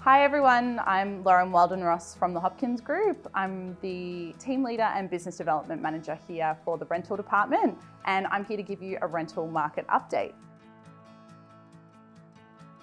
Hi everyone, I'm Lauren Wilden-Ross from the Hopkins Group. I'm the Team Leader and Business Development Manager here for the rental department, and I'm here to give you a rental market update.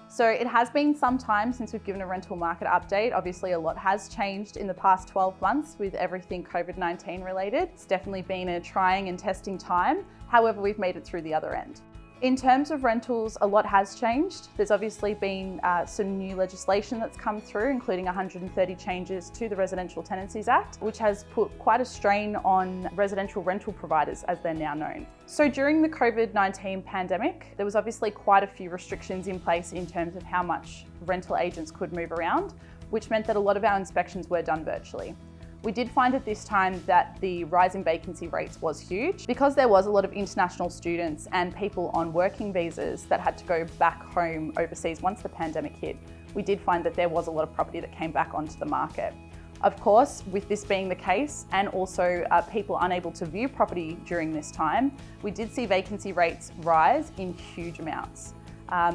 So it has been some time since we've given a rental market update. Obviously a lot has changed in the past 12 months with everything COVID-19 related. It's definitely been a trying and testing time. However, we've made it through the other end. In terms of rentals, a lot has changed. There's obviously been some new legislation that's come through, including 130 changes to the Residential Tenancies Act, which has put quite a strain on residential rental providers as they're now known. So during the COVID-19 pandemic, there was obviously quite a few restrictions in place in terms of how much rental agents could move around, which meant that a lot of our inspections were done virtually. We did find at this time that the rise in vacancy rates was huge because there was a lot of international students and people on working visas that had to go back home overseas once the pandemic hit. We did find that there was a lot of property that came back onto the market. Of course, with this being the case and also people unable to view property during this time, we did see vacancy rates rise in huge amounts.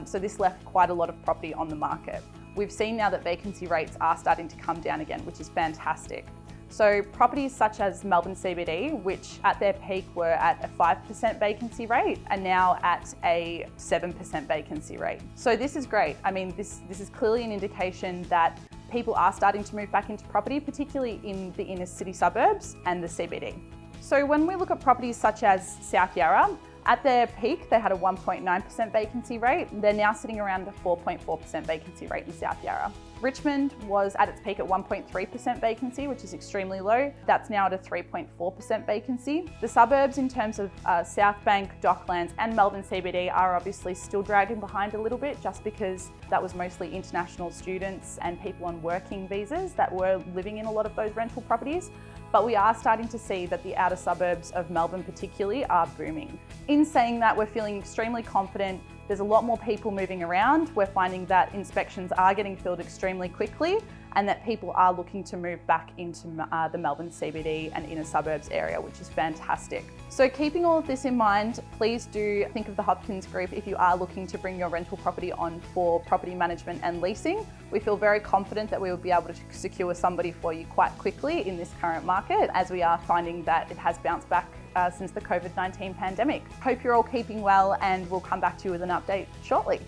So this left quite a lot of property on the market. We've seen now that vacancy rates are starting to come down again, which is fantastic. So properties such as Melbourne CBD, which at their peak were at a 5% vacancy rate, are now at a 7% vacancy rate. So this is great. I mean, this is clearly an indication that people are starting to move back into property, particularly in the inner city suburbs and the CBD. So when we look at properties such as South Yarra, at their peak, they had a 1.9% vacancy rate. They're now sitting around a 4.4% vacancy rate in South Yarra. Richmond was at its peak at 1.3% vacancy, which is extremely low. That's now at a 3.4% vacancy. The suburbs in terms of South Bank, Docklands and Melbourne CBD are obviously still dragging behind a little bit just because that was mostly international students and people on working visas that were living in a lot of those rental properties. But we are starting to see that the outer suburbs of Melbourne particularly are booming. In saying that, we're feeling extremely confident. There's a lot more people moving around. We're finding that inspections are getting filled extremely quickly and that people are looking to move back into the Melbourne CBD and inner suburbs area, which is fantastic. So keeping all of this in mind, please do think of the Hopkins Group if you are looking to bring your rental property on for property management and leasing. We feel very confident that we will be able to secure somebody for you quite quickly in this current market, as we are finding that it has bounced back since the COVID-19 pandemic. Hope you're all keeping well, and we'll come back to you with an update shortly.